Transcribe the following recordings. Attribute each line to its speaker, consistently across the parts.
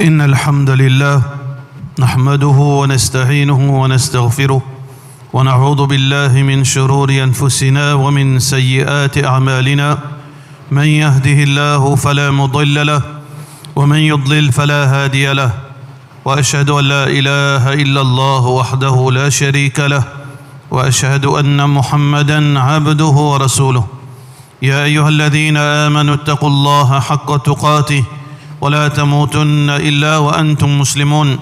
Speaker 1: إن الحمد لله نحمده ونستعينه ونستغفره ونعوذ بالله من شرور أنفسنا ومن سيئات أعمالنا من يهده الله فلا مضل له ومن يضلل فلا هادي له وأشهد أن لا إله إلا الله وحده لا شريك له وأشهد أن محمدًا عبده ورسوله يا أيها الذين آمنوا اتقوا الله حق تقاته ولا تموتن إلا وأنتم مسلمون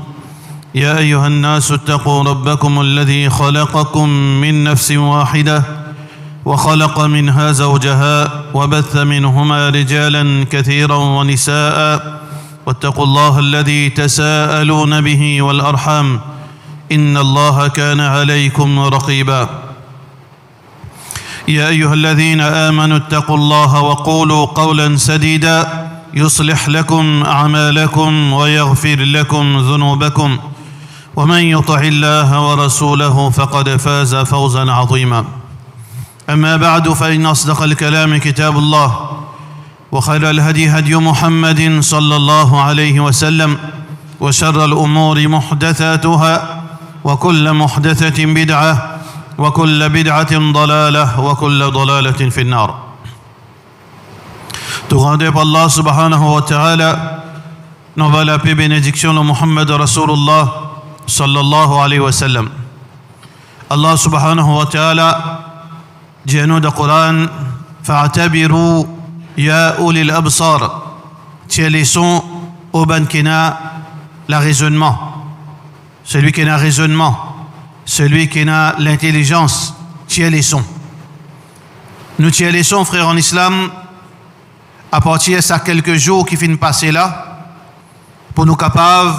Speaker 1: يا أيها الناس اتقوا ربكم الذي خلقكم من نفس واحدة وخلق منها زوجها وبث منهما رجالا كثيرا ونساء واتقوا الله الذي تساءلون به والأرحام إن الله كان عليكم رقيبا يا أيها الذين آمنوا اتقوا الله وقولوا قولا سديدا يصلح لكم أعمالكم ويغفر لكم ذنوبكم ومن يطع الله ورسوله فقد فاز فوزا عظيما أما بعد فإن أصدق الكلام كتاب الله وخير الهدي هدي محمد صلى الله عليه وسلم وشر الأمور محدثاتها وكل محدثة بدعة وكل بدعة ضلالة وكل ضلالة في النار. Tout grandé par Allah subhanahu wa ta'ala, nous va la paix bénédiction de Muhammad Rasulullah sallallahu alayhi wa sallam. Allah subhanahu wa ta'ala dit à nous dans le Coran, fa'atabiru ya ulil absar, tiens les sons au ban qui n'a la raisonnement, celui qui n'a raisonnement, celui qui n'a l'intelligence, tiens les sons. Nous tiens les sons, frères en islam, à partir de ces quelques jours qui viennent passer là, pour nous capables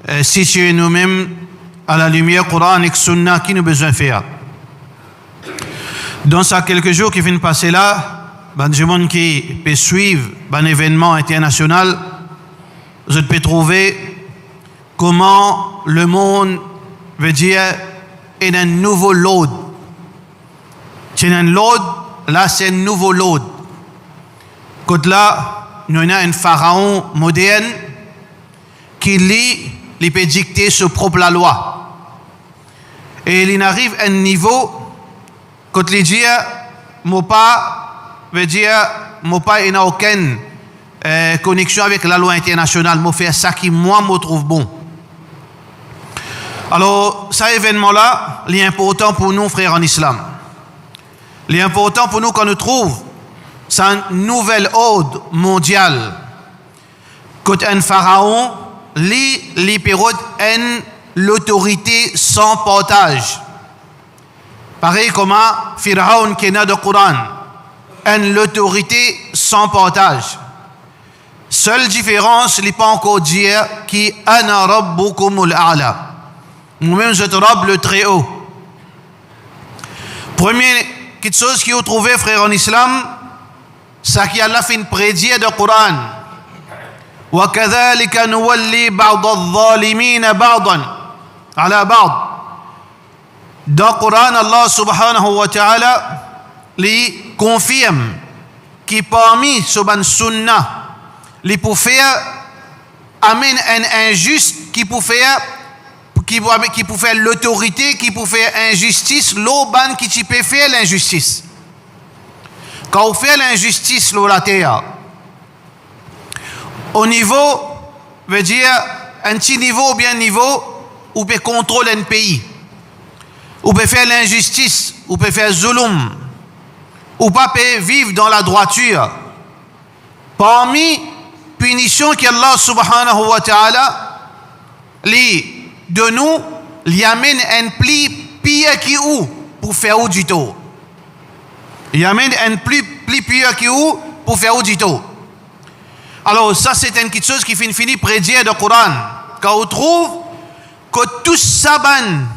Speaker 1: de situer nous-mêmes à la lumière coranique sunna qui nous besoin de faire. Dans ces quelques jours qui viennent passer là, des gens qui peuvent suivre un événement international, vous pouvez trouver comment le monde veut dire est un nouveau load. C'est un load, là c'est un nouveau load. Côté là, nous avons un pharaon moderne qui lit, il peut dicter sa propre loi. Et il arrive à un niveau, quand il dit, mon pas veut dire, mon pas n'a aucune connexion avec la loi internationale, moi faire ça qui moi me trouve bon. Alors, cet événement-là, il est important pour nous, frères en islam. Il est important pour nous quand nous trouvons c'est un nouvel ordre mondial. Quand un pharaon lit les périodes en l'autorité sans partage. Pareil comme Pharaon qui est dans le Coran, en l'autorité sans partage. Seule différence, il n'est pas encore dire qui ana rabbukumul a'la. Nous-mêmes, je te robe le très haut. Première quelque chose qu'il faut trouver, frère en islam, c'est qu'Allah fait une prédire du Coran. وَكَذَلِكَ نُوَلِّي بَعْضَ الظَّالِمِينَ بَعْضًا عَلَى بَعْضٍ. Dans le Coran, Allah subhanahu wa ta'ala lui confirme que parmi ce ban sunnah, les pour faire amène un injuste qui pour faire l'autorité, qui pour faire injustice, l'auban qui peut faire l'injustice. Quand on fait l'injustice sur la terre, au niveau, veut dire un petit niveau ou bien un niveau où on peut contrôler un pays, où on peut faire l'injustice, où on peut faire zulum, où pas peut vivre dans la droiture. Parmi punitions qu'Allah subhanahu wa ta'ala de nous, il amène un pli pire qui ou pour faire du tort. Il amène un plus pire qui ou pour faire du tort. Alors ça c'est une petite chose qui finit prédire le Coran. Quand on trouve que tout saban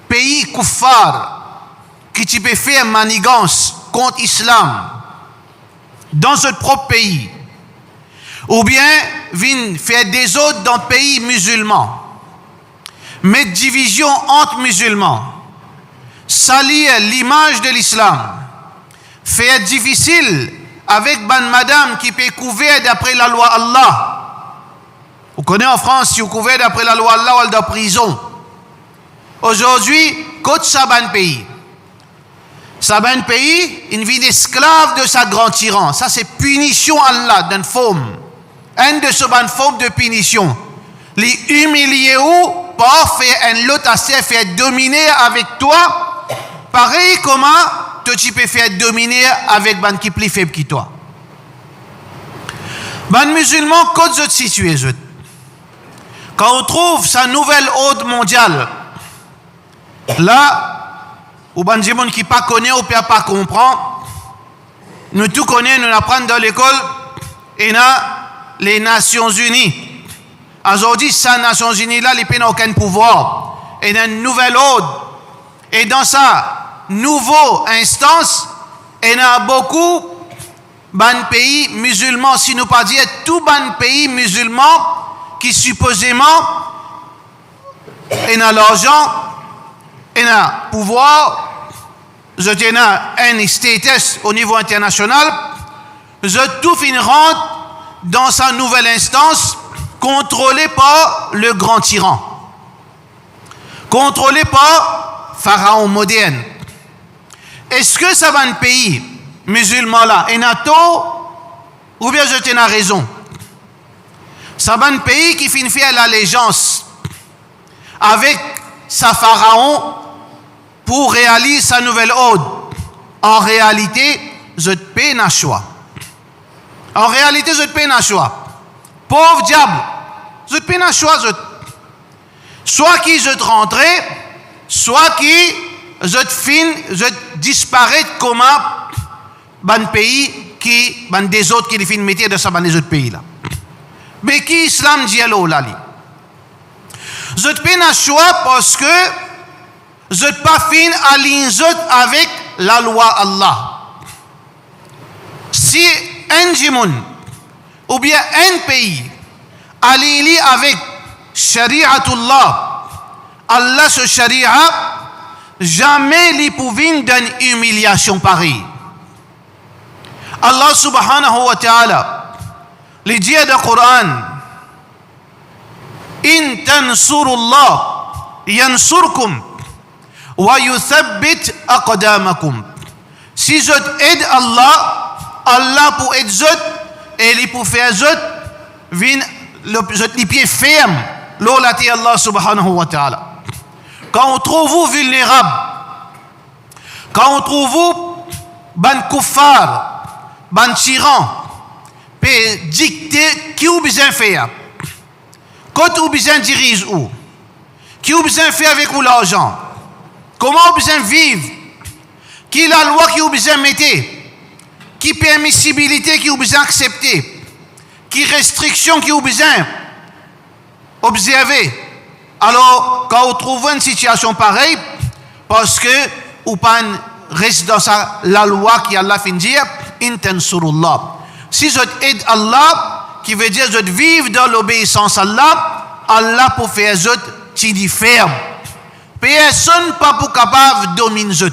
Speaker 1: pays kuffar qui peut faire manigance contre l'islam dans ce propre pays, ou bien viennent faire des autres dans le pays musulman, mettre division entre musulmans, salir l'image de l'islam, faire difficile avec ban madame qui peut couvrir d'après la loi Allah, Vous connaissez en France, si vous couvez d'après la loi Allah, ou de prison. Aujourd'hui, côte Saban pays. Saban pays, une vie d'esclave de sa grand tyran. Ça, c'est punition Allah d'une forme. Un de ce bonne forme de punition. Les humilier ou pas faire un lot assez faire dominer avec toi. Pareil comment tu peux faire dominer avec ban qui plus faible que toi. Ban musulman, quand vous êtes situé, quand on trouve sa nouvelle ordre mondiale, là, ou ban gens qui pas connaît ou pas comprend, nous tout connaissons, nous apprenons dans l'école, et les Nations Unies. Aujourd'hui, ces Nations Unies là, ils n'ont aucun pouvoir. Et dans une nouvelle ordre, et dans sa nouvelle instance, il y a beaucoup de pays musulmans, si nous pas dire tout ban pays musulmans qui supposément il a l'argent, il a pouvoir, je tiens un status au niveau international, je tout fin rentre dans sa nouvelle instance contrôlée par le grand tyran, contrôlée par Pharaon moderne. Est-ce que ça va un pays musulman là, et NATO, ou bien je tiens raison? Ça va un pays qui finit faire l'allégeance avec sa Pharaon pour réaliser sa nouvelle ordre. En réalité, je te paie un choix. En réalité, je te paie un choix. Pauvre diable, je te paie un choix. Soit qui je te rentrer, soit qui je te fin, je te disparaître comme un pays qui, des autres qui fin métier de ça, les autres pays là. Mais qui islam dit là? Je te paie un choix parce que je ne pas fin aligner avec la loi Allah. Si un jimoun ou bien un pays aligné avec Shari'atullah, Allah ce Sharia, jamais les pouvin d'une humiliation pareille. Allah subhanahu wa ta'ala, les dit dans le Coran, in tansurullah yansurkum wa yuthabbit aqdamakum. Si je aide Allah, Allah pour aider et il pour faire vin les pieds fermes l'olati Allah subhanahu wa ta'ala. Quand on trouve vous vulnérable, quand on trouve vous ban kuffar, ban tyran, peut dicter qui vous besoin faire, quand vous besoin dirige où, qui vous besoin faire avec vous l'argent, comment vous besoin vivre, qui la loi qui vous besoin mettre, qui permissibilité qui vous besoin accepter, qui restriction qui vous besoin observer. Alors, quand vous trouvez une situation pareille, parce que vous pas reste dans la loi qui Allah fin dire, intansurullah. Si je aide Allah, qui veut dire je vivre dans l'obéissance à Allah, Allah pour faire je t'y ferme. Personne pas pour capable de dominer je.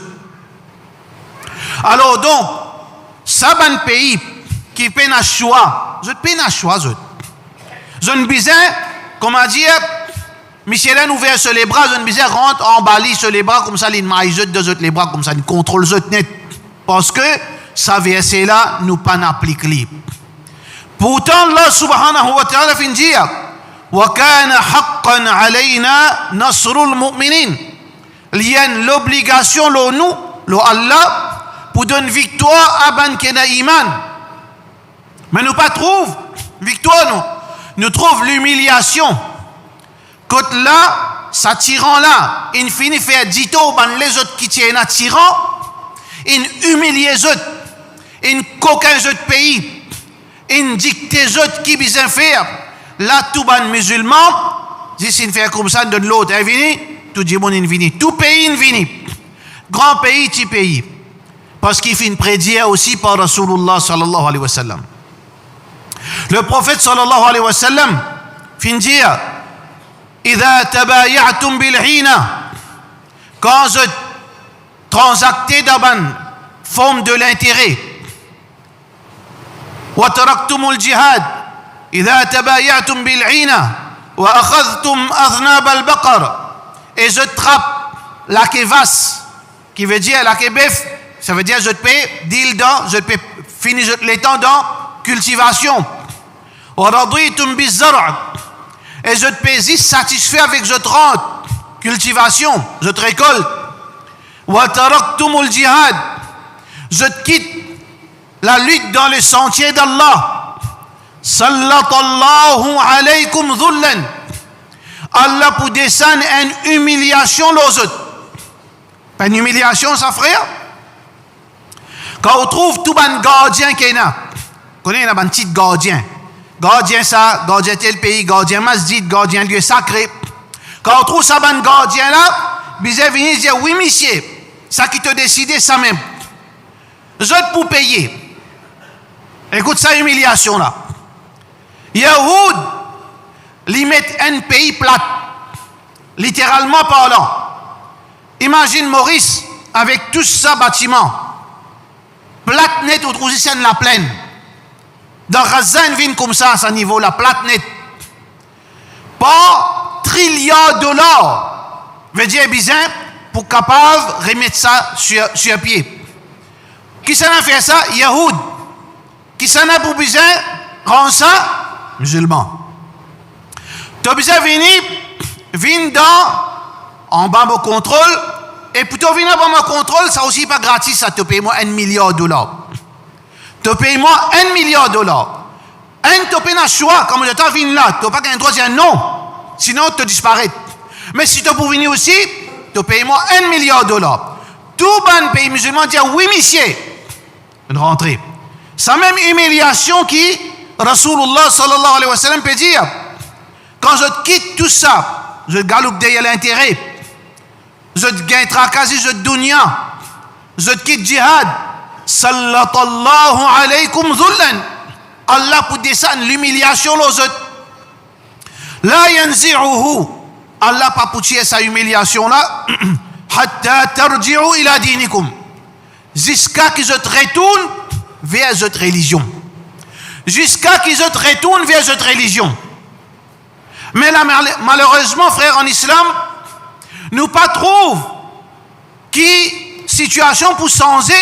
Speaker 1: Alors donc, ça un pays qui peine à choix, je peine à choix je ne besoin, comment dire, Michelin ouvert sur les bras, je ne besoin rentre en balie sur les bras comme ça, il maille deux autres les bras comme ça, il contrôle net. Parce que ça verset là, nous pas n'applique libre. Pourtant, Allah subhanahu wa ta'ala fin dire, wa kana haqqan alayna nasrul mu'minin. Il y a l'obligation, nous, Allah, pour donner victoire à ban kena iman. Mais nous pas trouve victoire, nous trouve l'humiliation. Quand là, ça tyran là, il finit faire dito ban les autres qui tiennent à tyran, il humilie les autres, il coquin les autres pays, il dicte les autres qui besoin faire. Là, tout ban musulman, si il fait comme ça, de l'autre, il vient, tout le monde il vient, tout pays il vient, grand pays, petit pays. Parce qu'il fait une prédire aussi par Rasulullah sallallahu alayhi wa sallam. Le prophète sallallahu alayhi wa sallam fin dire, إذا تبايعتم بالعينة, quand je transactais dans une forme de l'intérêt, وتركتم الجهاد, إذا تبايعتم بالعينة وأخذتم أذناب البقر. Et je trappe la kevasse, qui veut dire la kebef, ça veut dire je te paie deal dans, je te paie fini les temps dans cultivation. وَرَضِيتُمْ بِالزَّرْعِ. Et je te paie satisfait avec je te rente, cultivation, je te récolte. وَتَرَكْتُمُ الْجِهَادِ. Je te quitte la lutte dans le sentier d'Allah. سَلَّطَ اللَّهُ عَلَيْكُمْ ذُلًّا. Allah pour descendre une humiliation aux autres. Pas une humiliation, ça frère? Quand on trouve tout un gardien qui est là, on connaît un petit gardien. Gardien ça, gardien tel pays, gardien masjid, gardien lieu sacré. Quand on trouve ça, un gardien là, bizarre venir dire oui, monsieur, ça qui te décide, ça même. Je te pour payer. Écoute ça, humiliation là. Yahoud, ils mettent un pays plat, littéralement parlant. Imagine Maurice avec tout ça bâtiment, plate net au Trousicien de la plaine. Dans Gaza, une ville comme ça, à ce niveau, la plate net. Pas trillions de dollars, veut dire bizarre, pour capable de remettre ça sur pied. Qui s'en a fait ça? Yahoud. Qui s'en a pour bizarre, rend ça? Musulmans. Tu as besoin de venir en bas de contrôle, et plutôt venir en bas de contrôle, ça aussi pas gratis, ça te paye moi $1 million. Tu payes moi $1 million. Un, tu payes un choix, comme le temps vient là, tu n'as pas qu'un droit de dire non, sinon tu disparais. Mais si tu peux venir aussi, tu payes moi $1 million. Tout bon pays musulman dit oui, monsieur, de rentrer. C'est même humiliation qui, Rasulullah sallallahu alayhi wa sallam peut dire. Quand je te quitte tout ça, je galope derrière l'intérêt, je te gagne tracasé, je te dunya, je te quitte djihad, sallatallahu alaykum dhullan. Allah pour descendre l'humiliation aux autres. La yanzi'uhu. Allah pas pour tuer sa humiliation là, hatta tarji'u ila dinikum. Jusqu'à que je te retourne vers cette religion. Jusqu'à que je te retourne vers cette religion. Mais là, malheureusement, frère, en islam, nous pas trouve qui situation pour changer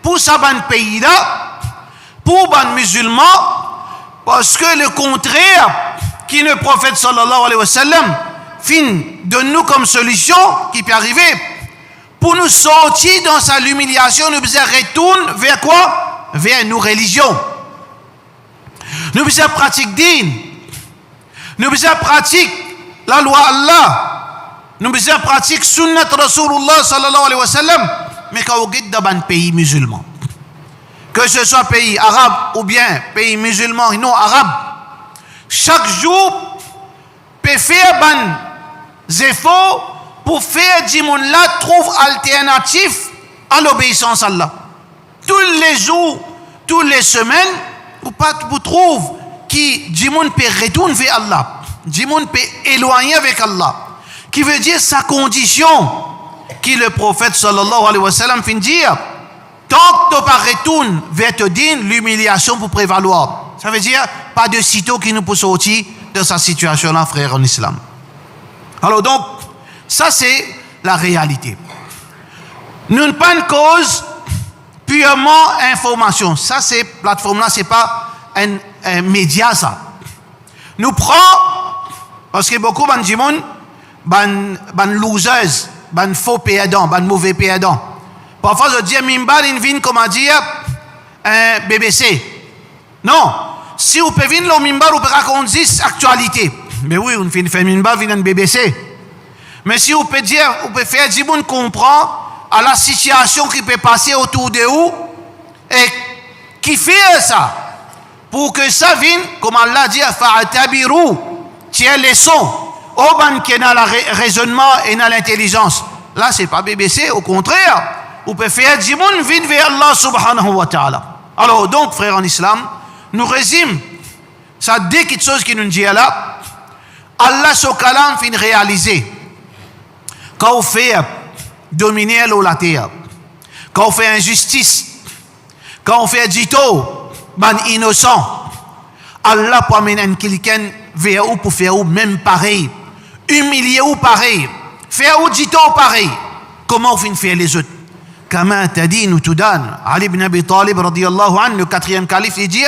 Speaker 1: pour ce bon pays là, pour les musulmans, parce que le contraire qui le prophète sallallahu alayhi wa sallam fin de nous comme solution qui peut arriver pour nous sortir dans sa l'humiliation, nous besoin retourner vers quoi? Vers nos religions. Nous besoin pratiquer din. Nous besoin pratiquer la loi Allah. Nous besoin pratiquer sunnat Rasulullah sallallahu alayhi wa sallam. Mais quand on est dans un pays musulman, que ce soit pays arabe ou bien pays musulman et non arabe, chaque jour peut faire des efforts pour faire du monde là trouve alternatif à l'obéissance à Allah. Tous les jours, toutes les semaines, vous trouvez qui du monde peut retourner vers Allah, du monde peut éloigner avec Allah, qui veut dire sa condition, qui le prophète sallallahu alayhi wa sallam fin dire, tant que tu pas retournes vers te din, l'humiliation pour prévaloir. Ça veut dire pas de sitôt qui nous peut sortir de sa situation là, frère en islam. Alors donc, ça c'est la réalité. Nous n'avons pas une cause purement information. Ça c'est plateforme là, c'est pas un média ça. Nous prenons parce que beaucoup de gens ban losers, ban faux perdants, ban mauvais perdants. Parfois je dis mimbar une vine comme à dire un BBC. Non, si vous pouvez venir au mimbar vous pouvez raconter actualité. Mais oui, on fait mimbar vient un BBC. Mais si vous pouvez dire, vous pouvez faire du monde comprendre à la situation qui peut passer autour de vous et qui fait ça pour que ça vienne, comme Allah dit, fa'tabiru, tiens les sons, au ban qui est dans le raisonnement et dans l'intelligence. Là, c'est pas BBC, au contraire, vous pouvez faire du monde vienne vers Allah subhanahu wa ta'ala. Alors, donc, frères en islam, nous résume ça dès quelque chose qui nous dit là, Allah ce kalam fin réaliser. Quand on fait dominer la terre, quand on fait injustice, quand on fait dito, ban innocent, Allah peut amener quelqu'un vers vous pour faire même pareil. Humilier ou pareil. Faire ou dit pareil. Comment vous faire les autres? Kama tadinu tudan. Ali ibn Abi Talib radiyallahu anhu, le 4e calife, il dit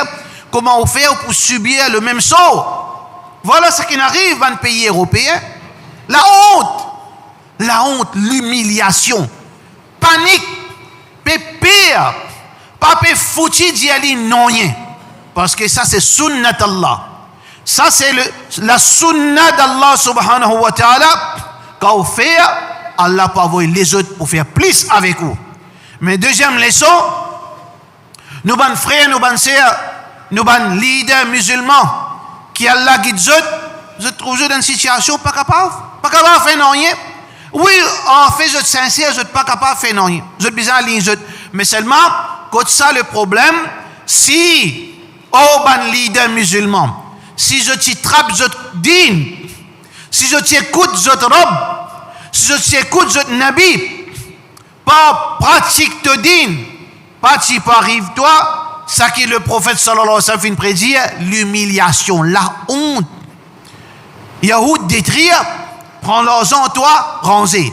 Speaker 1: comment vous faire pour subir le même sort. Voilà ce qui arrive dans le pays européen. La honte, l'humiliation, panique, pire, pas foutu d'y aller non rien. Parce que ça c'est sunnat Allah. Ça c'est la sunnah d'Allah subhanahu wa ta'ala. Quand vous faites, Allah peut envoyer les autres pour faire plus avec vous. Mais deuxième leçon, nous ban frères, nous ban sœurs, nous ban leaders musulmans, qui Allah guide vous trouvez dans une situation pas capable de faire rien. Oui, en fait, vous êtes sincère, vous n'êtes pas capable de faire rien. Vous êtes bizarre, mais seulement, quand ça le problème, si, ban leader musulman, si je t'attrape, je dîne, si je t'écoute, je te robe, si je t'écoute, je te nabi, pas pratique te dîne, pas tu arrive toi, ça qui le prophète sallallahu alayhi wa sallam fait prédire, l'humiliation, la honte. Yahoud détruire, prends l'argent toi, ranger.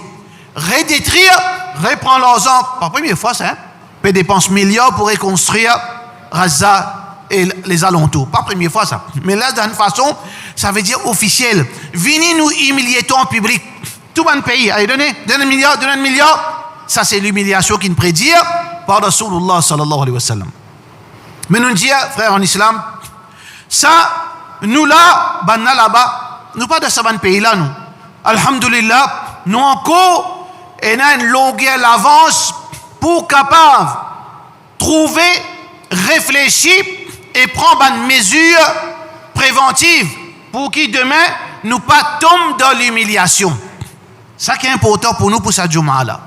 Speaker 1: Redétruire, reprends l'argent, par première fois ça, paie dépense milliards pour reconstruire Gaza et les alentours. Pas première fois ça. Mais là, d'une façon, ça veut dire officiel. Venez nous humilier toi en public. Tout le pays, allez, donnez un milliard. Ça, c'est l'humiliation qui nous prédit par Rasulullah sallallahu alayhi wa sallam. Mais nous disons, frères en islam, ça, nous là, là-bas, nous pas de ce pays là, nous. Alhamdulillah, nous encore, on a une longueur d'avance pour capable trouver, réfléchir et prendre une mesure préventive pour que demain, nous pas tomber dans l'humiliation. Ça qui est important pour nous, pour cette Jumu'ah là.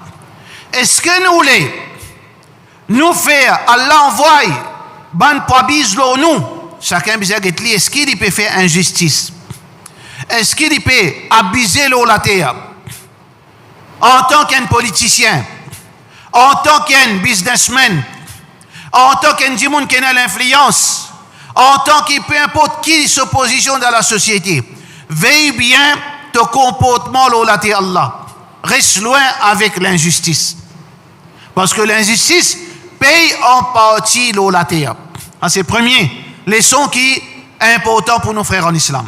Speaker 1: Est-ce que nous voulons nous faire, Allah envoie, ban pabis nous, chacun peut dire, est-ce qu'il peut faire injustice? Est-ce qu'il peut abuser la terre? En tant qu'un politicien, en tant qu'un businessman, en tant qu'un dimoun qui a l'influence, en tant que peu importe qui se positionne dans la société, veille bien ton comportement la terre Allah. Reste loin avec l'injustice. Parce que l'injustice paye en partie la terre. C'est le premier leçon qui est important pour nos frères en islam.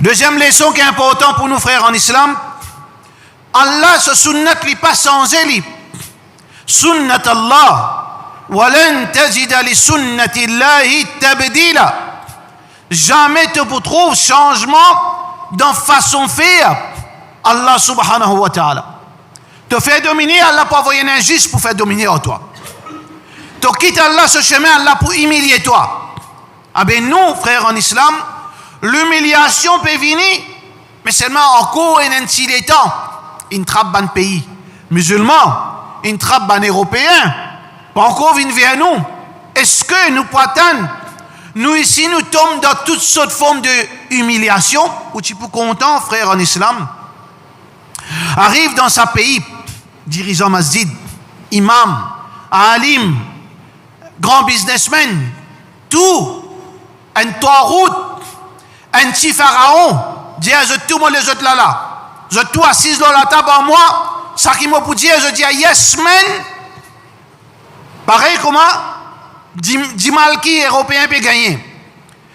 Speaker 1: Deuxième leçon qui est important pour nos frères en islam, Allah ce sunnat li pas changé li. Sunnat Allah. Walan tajida li sunnati Allahi tabdila. Jamais tu ne trouves changement dans façon de faire Allah subhanahu wa ta'ala. Te faire dominer, Allah pour envoyer un injuste pour faire dominer en toi. Tu quittes Allah ce chemin, Allah pour humilier toi. Ah ben nous, frères en islam, l'humiliation peut venir, mais seulement encore un petit temps. Une trappe dans le pays musulman, une trappe dans européen, pas encore venir vers nous. Est-ce que nous pouvons attendre? Nous ici, nous tombons dans toutes sortes de formes d'humiliation, ou tu peux content, frère en islam, arrive dans sa pays, dirigeant masjid, imam, alim, grand businessman, tout, un tarout, un petit pharaon, dit à tout le monde les autres là, je tout assis dans la table en moi, ça qui m'a pour dire, je dis yes man, pareil comment, dit mal qui européen peut gagner.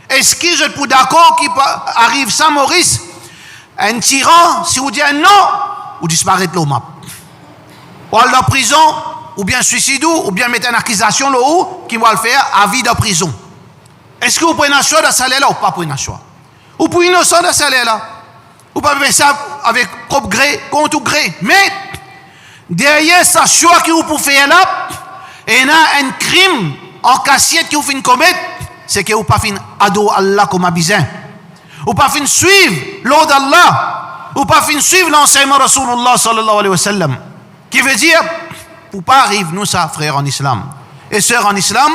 Speaker 1: Est-ce que je suis d'accord qu'il arrive ça, Maurice, un tyran, si vous dites non, ou disparaître le map. Ou aller en prison, ou bien suicide, ou bien mettre une accusation là où, qui va le faire à vie de prison. Est-ce que vous prenez un choix de salaire là ou pas prenez un choix? Ou pour innocent de salaire là? Ou pas faire ça avec propre gré, contre gré. Mais, derrière ce choix que vous pouvez faire là, il y a un crime en cassiette que vous faites commettre, c'est que vous ne pouvez pas faire ado Allah comme un bizin. Vous ne pouvez pas suivre l'ordre d'Allah. Vous ne pouvez pas suivre l'enseignement de Rasulullah sallallahu alayhi wa sallam. Qui veut dire, pour pas arriver nous ça, frères en islam et sœurs en islam,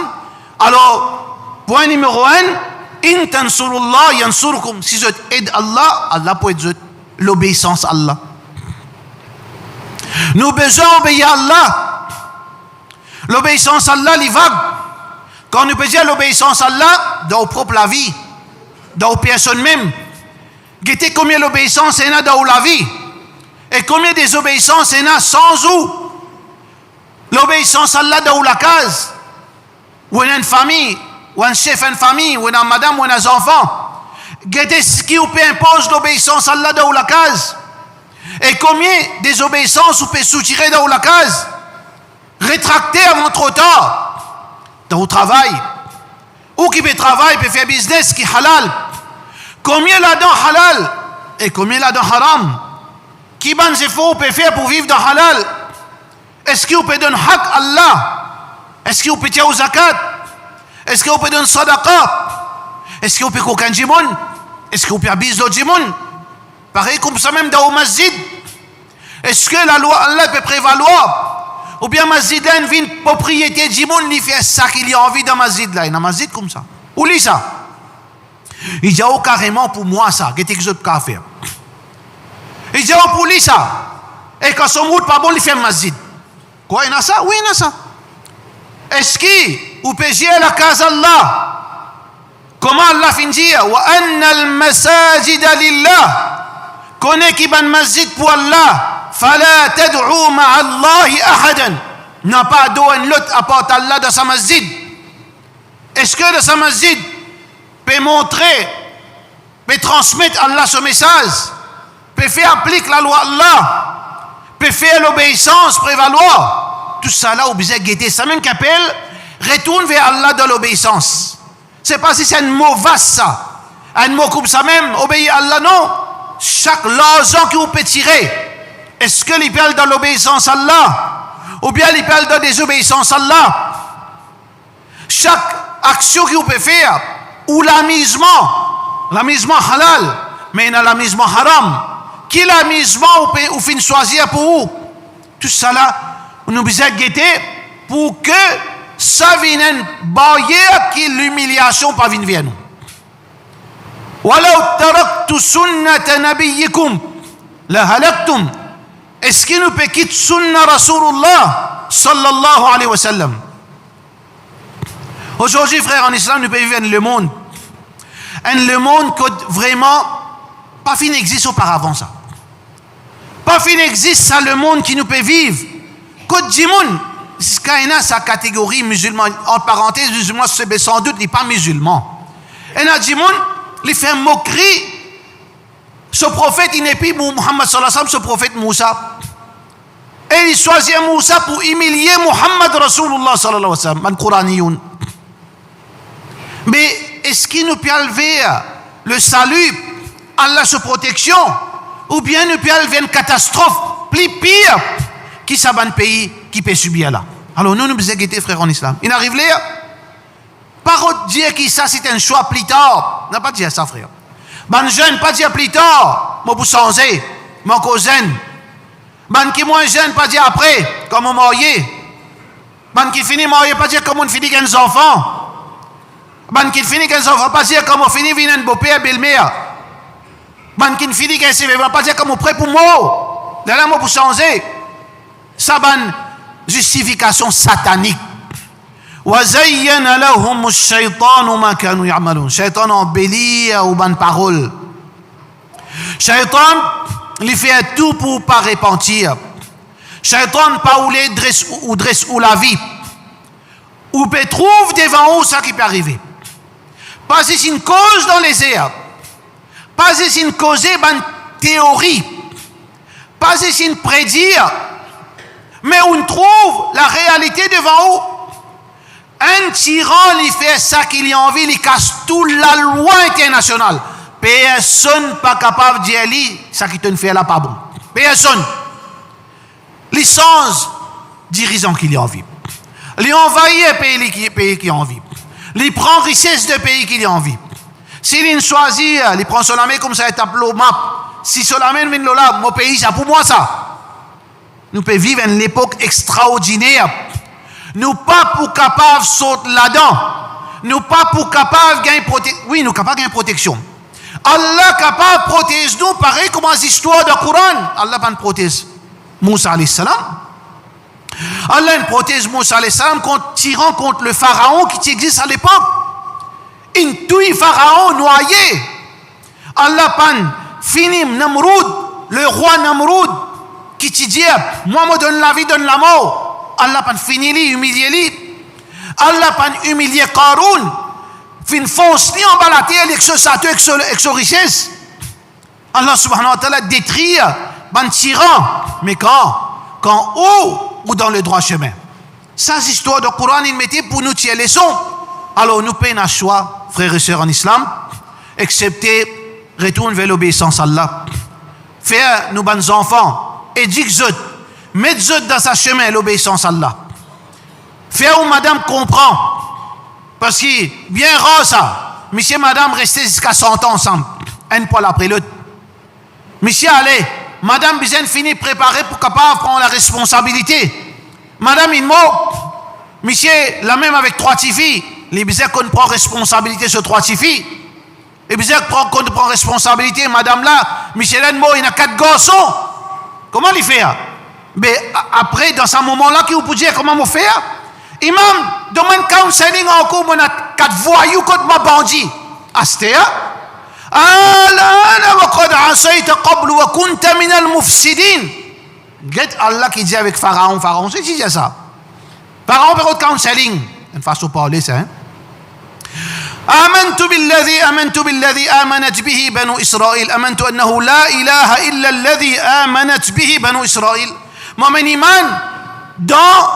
Speaker 1: alors, point numéro 1, in tansurullah yansurkum. Si je aide Allah, Allah peut aider l'obéissance à Allah. Nous besoin d'obéir à Allah. L'obéissance à Allah, il vague. Quand nous peut dire l'obéissance à Allah, dans nos propres la vie, dans nos personnes même, guettez combien l'obéissance est dans la vie, et combien des obéissances est sans où. L'obéissance à Allah dans la case, ou une famille, ou un chef de famille, ou une madame, ou un enfant. Guettez ce qui vous impose l'obéissance à Allah dans la case. Et combien des obéissances vous pouvez soutirer dans la case, rétracter avant trop tard. Dans le travail, ou qui peut travailler, peut faire business qui est halal. Combien là-dedans halal et combien là-dedans haram? Qui ban efforts peut faire pour vivre dans halal? Est-ce que vous pouvez donner haq à Allah? Est-ce que vous pouvez tirer au zakat? Est-ce que vous pouvez donner sadaqa? Est-ce que vous pouvez coquin jimoun? Est-ce que vous pouvez abuser l'autre jimoun? Pareil comme ça même dans le masjid. Est-ce que la loi Allah peut prévaloir? Ou bien masjid là, une propriété du monde, il fait ça qu'il y a envie dans masjid là. Il y a un masjid comme ça. Où lit ça? Il dit, oh, carrément pour moi ça, qu'est-ce que je peux faire? Il dit, oh, pour lui ça. Et quand son mood pas bon, il fait un masjid. Quoi, il y a ça? Oui, il y a ça. Est-ce qu'il, ou peut gérer la case Allah? Comment Allah finit dire? Wa anna al-masajida lillah. Connais qui ban masjid pour Allah. فلا تدعوا مع الله أحدا. N'a pas d'aucun l'autre à part Allah dans sa masjid. Est-ce que dans sa masjid peut montrer, peut transmettre Allah ce message, peut faire appliquer la loi Allah, peut faire l'obéissance prévaloir? Tout ça là, vous besoin guetter. Ça même qu'appelle retourne vers Allah dans l'obéissance. C'est pas si c'est un mot vaste ça, un mot comme ça même, obéir à Allah, non. Chaque l'argent que vous pouvez tirer, est-ce que il parle dans l'obéissance à Allah ou bien il parle dans la désobéissance à Allah? Chaque action que vous pouvez faire, ou l'amusement halal, mais il y a l'amusement haram. Quel amusement vous pouvez choisir pour vous? Tout ça là, nous devons guetter pour que ça vienne une barrière qui l'humiliation pas vienne vers nous. وَلَوْ تَرَكْتُ سُنَّةَ نَبِيِّكُمْ لَهَلَكْتُمْ. Est-ce qu'il nous peut quitter sunna Rasulullah sallallahu alayhi wa sallam? Aujourd'hui, frères en islam, nous pouvons vivre dans le monde. Le monde que vraiment, pas fin n'existe auparavant ça. Pas fin n'existe ça, le monde qui nous peut vivre. Côte du monde, c'est sa catégorie musulman, entre parenthèses, musulman, c'est sans doute, il n'est pas musulman. Et là, du monde, il fait moquerie. Ce prophète, il n'est plus Muhammad sallallahu alayhi wa sallam, ce prophète Moussa. Et il choisit Moussa pour humilier Muhammad Rasulullah sallallahu alayhi wa sallam, man Quraniyoun. Mais est-ce qu'il nous peut élever le salut, Allah sa protection, ou bien nous peut élever une catastrophe plus pire qui s'abat un pays qui peut subir là? Alors nous devons guetter, frères en islam. Il arrive là, par dire que ça c'est un choix plus tard. On n'a pas dit ça, frère. Ban jeune, pas dire plus tard, moi pour changer, mon cousin. Ban qui moins jeune, pas dire après, comme on marié. Ban qui finit marié, pas dire comme on finit avec des enfants. Ban qui finit avec des enfants, pas dire comme on finit avec un beau-père, belle-mère. Ban qui finit avec des enfants, pas dire comme on prêt pour moi. Là, moi pour changer. Ça, ban justification satanique. وَزَيَّنَ لَهُمُ الشَّيْطَانُ مَا كَانُوا يَعْمَلُونَ. Shaitan embellit ou bonne parole. Shaitan, il fait tout pour ne pas repentir. Shaitan, pas où les dresse ou la vie. Ou peut trouver devant où ça qui peut arriver. Pas si c'est une cause dans les airs. Pas si c'est une cause dans théorie. Pas si c'est une prédire. Mais on trouve la réalité devant où. Un tyran, il fait ça qu'il y a envie, il casse toute la loi internationale. Personne pas capable de dire, ça qui te fait là pas bon. Personne. Licence dirigeant qu'il y a envie. Il envahit un pays qui a envie. Il prend richesse de pays qu'il y a envie. S'il choisit, il prend son armée comme ça, il tape le map. Si son armée vient là, mon pays, c'est pour moi ça. Nous pouvons vivre une époque extraordinaire. Nous pas pour capable sauter là-dedans. Nous pas pour capable gagner protection. Oui, nous capable gagner protection. Allah capable protéger nous pareil comme les histoires du Coran. Allah pas protège Moussa alayhi salam. Allah protège Moussa alayhi salam tirant contre le pharaon qui existe à l'époque. Une touille pharaon noyé. Allah pan finim Namroud, le roi Namroud qui te dit moi me donne la vie, donne la mort. Allah pan fini-li, humilié-li. Allah pan humilié Qaroun, fin fonce-li en bas la terre, avec sa richesse. Allah subhanahu wa ta'ala détruit ban tyran. Mais quand où ou dans le droit chemin. Ça, c'est l'histoire du Coran, il mettait pour nous tirer les leçons. Alors, nous payons un choix, frères et sœurs en islam, excepté retourner vers l'obéissance à Allah. Faire nos bons enfants, éduquer, mettre dans sa chemin l'obéissance à Allah. Faire où madame comprend. Parce que, bien rare ça, monsieur et madame restaient jusqu'à 100 ans ensemble, un poil après l'autre. Monsieur, allez, madame besoin finit préparée pour capable prendre la responsabilité. Madame, il mort. Monsieur, la même avec 3 filles. Les besoin qu'on prend responsabilité sur 3 filles. Et besoin qu'on prend responsabilité, madame là, monsieur là, il a 4 garçons. Comment il fait? Mais après, dans ce moment-là, qui vous peut dire comment vous faites? Imam, dans mon counseling encore, on a 4 voyous contre ma bandit. Astéa? الآن وقد عصيت قبل وكنت من المفسدين. Get Allah qui dit avec Pharaon, c'est qui dit ça? Pharaon peut être counseling. Une façon de parler ça. آمنت بالذي آمنت به بنو إسرائيل آمنت أنه لا إله إلا الذي آمنت به بنو إسرائيل. ما من إيمان dans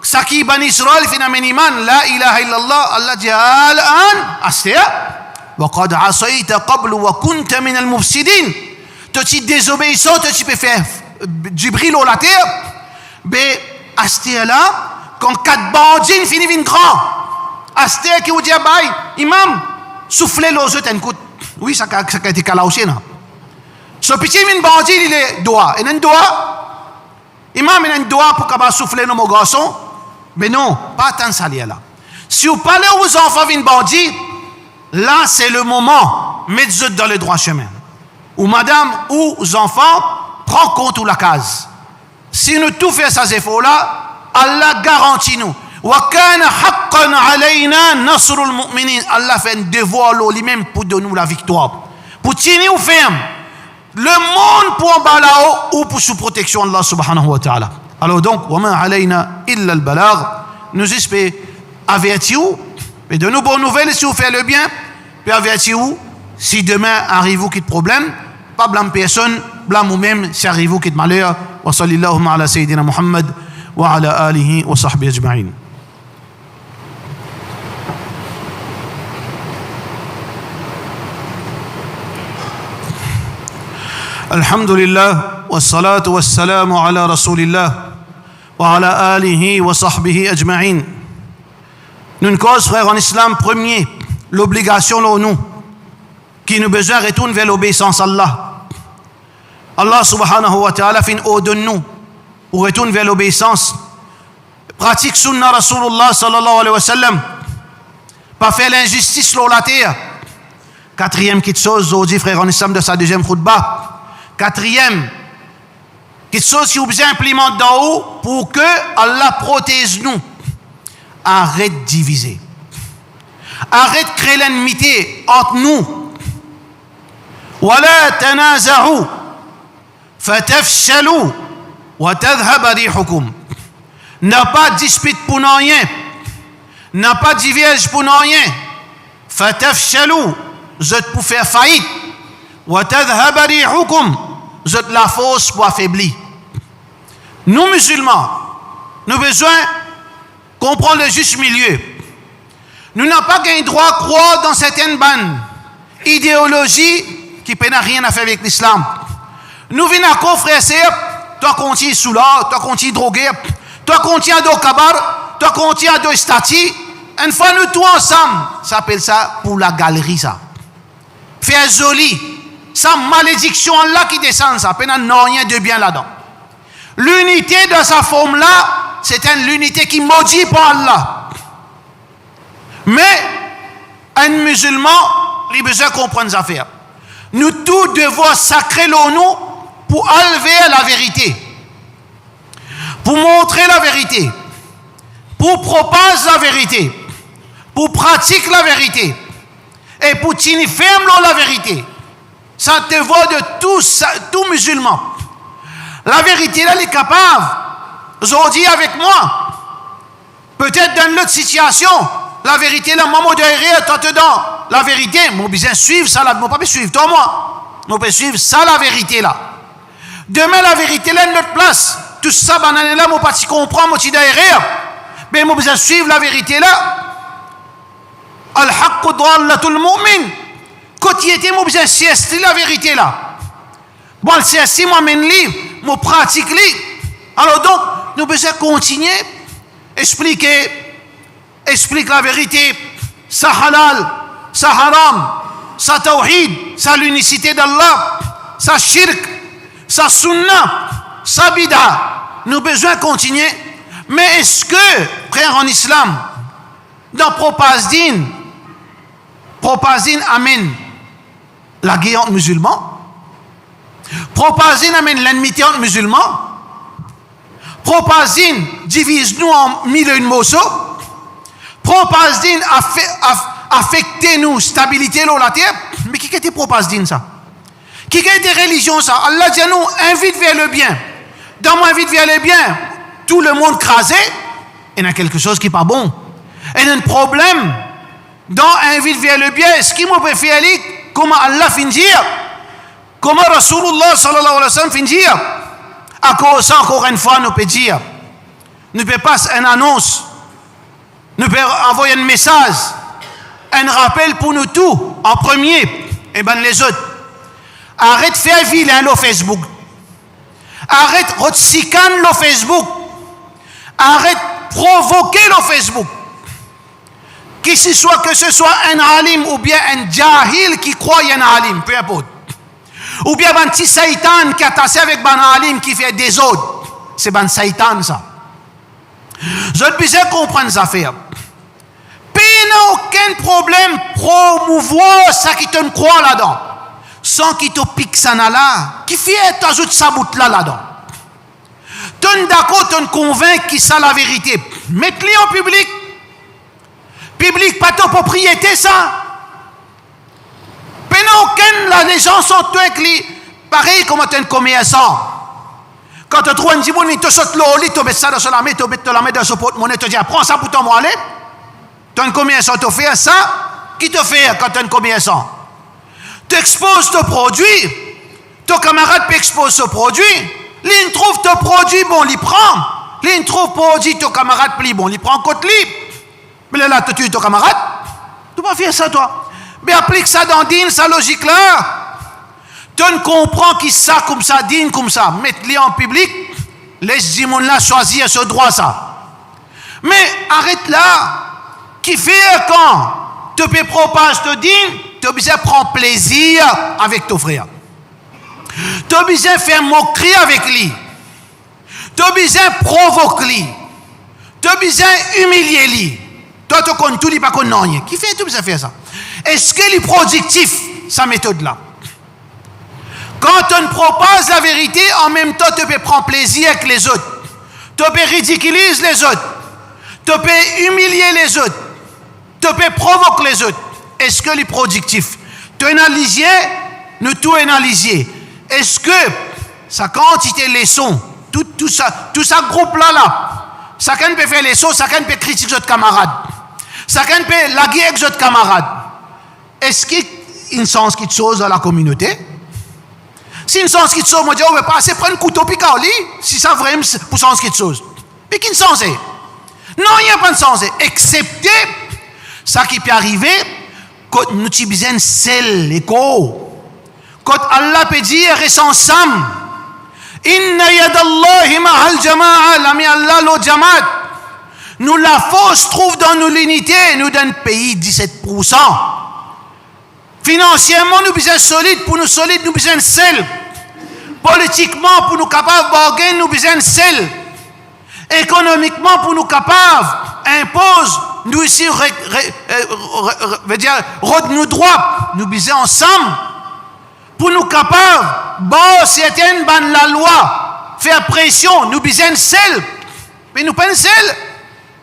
Speaker 1: ce qui بني إسرائيل فينا من إيمان لا إله إلا الله. الله dit الآن أستيا وقد عصيت قبل وكنت من المفسدين. Tu es désobéissant, tu peux faire du bril au la terre. Mais à ce là, quand 4 bandits finissent une grand, à ce qui vous dit, imam, soufflez l'eau, je t'écoute. Oui, ça a été calaouché, non? Ce petit bandit, il est doigt. Il a un doigt. Imam, il a un doigt pour qu'il souffler nos garçons. Mais non, pas tant ça là. Si vous parlez aux enfants d'un bandit, là, c'est le moment, mettez-vous dans le droit chemin. Ou madame, ou aux enfants, prends compte ou la case. Si nous tout faisons ces efforts-là, Allah garantit nous. وَكَانَ حَقًّا عَلَيْنَا نَصْرُ الْمُؤْمِنِينَ. Allah fait un devoir lui-même pour donner la victoire. Pour tenir ou ferme. Le monde pour en bas là-haut ou pour sous protection d'Allah subhanahu wa ta'ala. Alors donc, وَمَا عَلَيْنَا إِلَّا الْبَلَاغِ. Nous espérons avertir. Mais de nous bonnes nouvelles si vous faites le bien, puis avertis-vous, si demain arrive-vous qui de problème, pas blâme personne, blâme vous-même si arrive-vous qui de malheur. Wa sallallahu ala sayyidina Muhammad wa ala alihi wa sahbihi ajma'in. Alhamdulillah, wa salatu wa salamu ala rasulillah wa ala alihi wa sahbihi ajma'in. Nous, une cause, frère, en islam, premier, l'obligation, là, nous, qui nous besoin retourne vers l'obéissance à Allah. Allah subhanahu wa ta'ala fait une ordonne nous, pour retourner vers l'obéissance. Pratique sunna Rasulullah sallallahu alayhi wa sallam. Pas faire l'injustice sur la terre. 4e petite chose, aujourd'hui, frère, en islam, de sa 2e khutbah. 4e, petite chose qui vous besoin implémente d'en haut, pour que Allah protège nous. Arrête de diviser. Arrête de créer l'ennemité entre nous. وَلَا تَنَازَعُوا فَتَفْشَلُوا وَتَذْهَبَ رِيحُكُمْ. N'a pas de dispute pour rien. N'a pas de diverge pour rien. فَتَفْشَلُوا. Vous êtes pour faire faillite. وَتَذْهَبَ رِيحُكُمْ. Vous êtes la force pour affaiblir. Nous, musulmans, nous avons besoin comprendre le juste milieu. Nous n'avons pas gain droit à croire dans certaines bandes idéologies qui n'ont rien à faire avec l'islam. Nous venons à confresser, toi continue sous l'art, toi continue drogué, toi continue à do kabar, toi continue à do stati. Une fois nous tous ensemble, ça s'appelle ça pour la galerie ça. Faire joli, ça malédiction là qui descend, ça peine non rien de bien là-dedans. L'unité de sa forme là, c'est une unité qui maudit par Allah. Mais un musulman, il a besoin de comprendre ces affaires. Nous tous devons sacrer nous pour enlever la vérité. pour montrer la vérité, pour propager la vérité, pour pratiquer la vérité, et pour tenir ferme la vérité. Ça te vaut de tout musulman. La vérité, là, elle est capable. Aujourd'hui, avec moi, peut-être dans l'autre situation, la vérité, là, moi, derrière, toi, dedans, la vérité, moi, besoin suivre ça, là, moi, pas suivre toi, moi. Moi, peux suivre ça, la vérité, là. Demain, la vérité, là, notre place. Tout ça, banane, là, moi, pas t'y comprendre, moi, t'y derrière. Mais moi, besoin suivre la vérité, là. Al-Haqqu dallatul mu'min. Quand il était, moi, besoin siester la vérité, là. Bon, le siester, moi, mène livre, moi, pratique livre. Alors, donc, nous besoin continuer, explique la vérité, ça halal, ça haram, ça tawhid, ça l'unicité d'Allah, ça shirk, ça sunnah, ça bid'a. Nous besoin continuer. Mais est-ce que, frère en islam, dans Propasdine amène la guerre entre musulmans? Propasdine amène l'ennemité entre musulmans? Propasdine divise nous en mille et une morceaux? Propasdine affecte nous, stabilité là, la terre? Mais qui était Propasdine ça? Qui était religion ça? Allah dit nous, invite vers le bien. Dans mon invite vers le bien, tout le monde crasé, il y a quelque chose qui n'est pas bon. Il y a un problème. Dans invite vers le bien, est-ce qu'il peut faire comment Allah finit dire? Comment Rasulullah sallallahu alayhi wa sallam finit dire? Encore une fois, nous pouvons dire, nous pouvons passer une annonce, nous pouvons envoyer un message, un rappel pour nous tous, en premier, et ben les autres. Arrête de faire vilain le Facebook. Arrête de sicaner le Facebook. Arrête de provoquer le Facebook. Que ce soit un alim ou bien un jahil qui croit en un alim, peu importe. Ou bien un petit satan qui est attaché avec un alim qui fait des autres. C'est un satan ça. Je ne peux pas comprendre ça faire. Puis il n'y a aucun problème promouvoir ça qui te croit là-dedans. Sans qu'il te pique ça là, qui fait t'ajoute sa bout là-dedans. Tu es d'accord, tu es convaincu que c'est la vérité. Mets-le en public. Public, pas ta propriété ça. Là, les gens sont tous pareil comme un commerçant. Quand tu trouves un petit il te saute l'eau, tu mets ça dans la main, tu mets la main dans son porte-monnaie, tu dis prends ça pour ton aller. Tu as un commerçant, tu fais ça. Qui te fait quand tu es un commerçant? Tu exposes ton produit. Ton camarade peut exposer ce produit. L'une trouve ton produit, bon, il prend. L'une trouve produit, ton camarade plie, bon, il prend côte libre. Mais là, tu tues ton camarade. Tu vas faire ça, toi. Mais applique ça dans Dine, sa logique là. Tu ne comprends qui ça comme ça, Dine comme ça. Mets-le en public, laisse Jimon là choisir ce droit ça. Mais arrête là. Qui fait quand tu peux propager te Dine, tu as besoin de prendre plaisir avec ton frère. Tu as besoin de faire moquerie avec lui. Tu as besoin de provoquer lui. Tu as besoin d'humilier lui. Toi, tu connais tout, tu ne connais rien. Qui fait tout ça faire ça? Est-ce qu'il est productif, sa méthode-là? Quand on propose la vérité, en même temps, tu peux prendre plaisir avec les autres. Tu peux ridiculiser les autres. Tu peux humilier les autres. Tu peux provoquer les autres. Est-ce qu'il est productif? Tu analyses, nous tout analyser. Est-ce que sa quantité de leçons, tout ça groupe-là, chacun peut faire les leçons, chacun peut critiquer notre camarade. Chacun peut laguer avec notre camarade. Est-ce qu'il y a une sens qui te chose dans la communauté? Si une sens qui te chose, moi je dis, on va passer prendre un couteau piqué au lit, si ça vraiment pour sens qui te chose. Mais qui ne sens est? Non, il n'y a pas de sens, excepté ça qui peut arriver quand nous avons besoin de sel, l'écho. Quand Allah peut dire, reste ensemble. Inna yadallahi ma'al jama'a, l'ami Allah lo jama'at. Nous, la force trouve dans nous l'unité, nous dans le pays 17%. Financièrement, nous besoin solide, pour nous solide, nous besoin de sel. Politiquement, pour nous capables de bargain, nous besoin de sel. Économiquement, pour nous capables, impose, nous ici, nous droit, nous besoin ensemble. Pour nous capables, bon, certaines ban la loi, faire pression, nous besoin de sel. Mais nous pensons,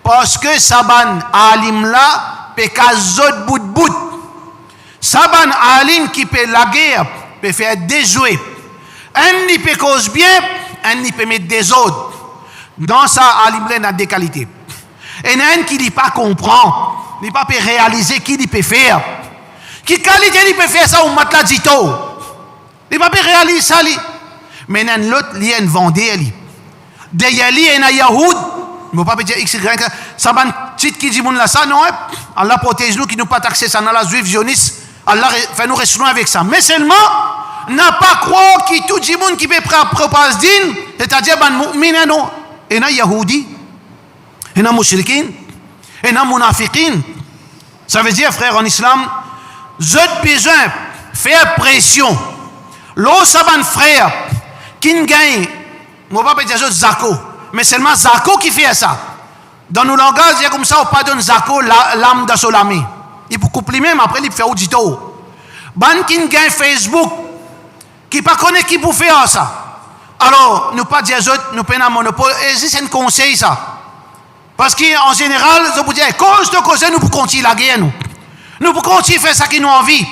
Speaker 1: parce que Saban Alim là, peut kazot bout. Saban Alim qui peut la guerre, peut faire déjouer. Un n'y peut cause bien, un n'y peut mettre des autres. Dans ça, Alim là, il a des qualités. Et un qui ne pas comprend, il ne peut pas réaliser qui il peut faire. Qui qualité il peut faire ça au matelas dito? Il ne peut pas réaliser ça. Mais l'autre, il y a une vendée. Derrière lui, il y a un Yahoud. Il ne peut pas dire X, Y, ça va un titre qui dit là ça, non? Allah protège nous qui nous pas taxer ça dans la juive zioniste. Allah fait nous rester loin avec ça. Mais seulement, n'a pas croire que tout le monde qui peut proposer din, c'est-à-dire ban mu'min non. Et na Yahoudi, et na mushrikin, et na munafiqin. Ça veut dire, frère, en islam, vous avez besoin de faire pression. L'autre, ça va frère, qui gagne, je ne vais pas dire Zako, mais seulement Zako qui fait ça. Dans nos langages, il y a comme ça, on pardonne Zako, l'âme de Solami. Il peut couper même, après, il peut faire audito. Ban qui gagne Facebook, qui ne connaît pas qui peut faire ça. Alors, nous ne pas dire nous prenons un monopole, et c'est un conseil ça. Parce qu'en général, je vous dis, cause de cause, nous pouvons continuer la guerre, nous. Nous pouvons continuer à faire ça qui nous envie.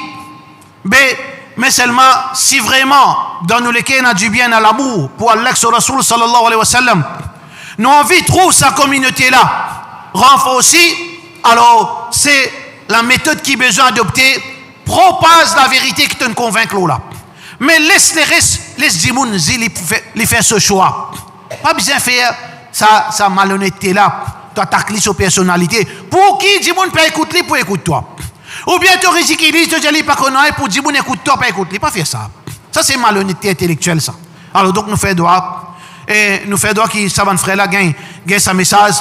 Speaker 1: Mais seulement si vraiment, dans nous lesquels on a du bien à l'amour, pour Allah sur Rasoul sallallahu alayhi wa sallam, nous envie trouve sa communauté-là, renforcer, alors c'est la méthode qui est besoin d'adopter, propage la vérité qui te convainc là. Mais laisse les restes, laisse Dimoun les faire ce choix. Pas besoin de faire ça malhonnêteté-là, toi t'acclis sur personnalité. Pour qui Dimoun peut écouter pour écouter toi? Ou bien tu ridiculises, tu dis pas qu'on a pour Dimoun écoute toi, pas écoute. Pas faire ça. Ça c'est malhonnêteté intellectuelle ça. Alors donc nous faisons droit. Et nous faisons droit qui savent frère là gagne sa message.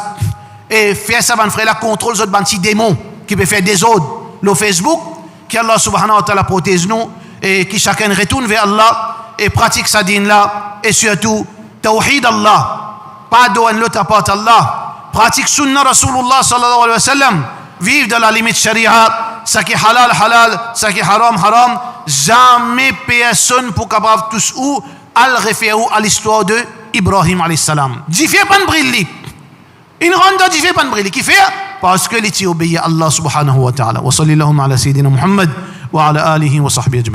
Speaker 1: Et faire savant frère là contrôle les autres petits démons qui peut faire des autres. Le Facebook, qui Allah subhanahu wa ta'ala protège nous. Et qui chacun retourne vers Allah et pratique sa dîne là et surtout tawhid Allah, pas d'où l'autre apporte Allah, pratique sunna Rasulullah sallallahu alayhi wa sallam, vive dans la limite sharia, ça qui est halal, ça qui est haram, jamais personne pour capable tous ou al référer à l'histoire de Ibrahim alayhi salam. Diffère pas de briller, une ronde diffère pas de briller, qui fait parce que l'iti obéit à Allah subhanahu wa ta'ala. Wa sallallahu ala sayyidina Muhammad wa ala alihi wa sahbihi ajma'in.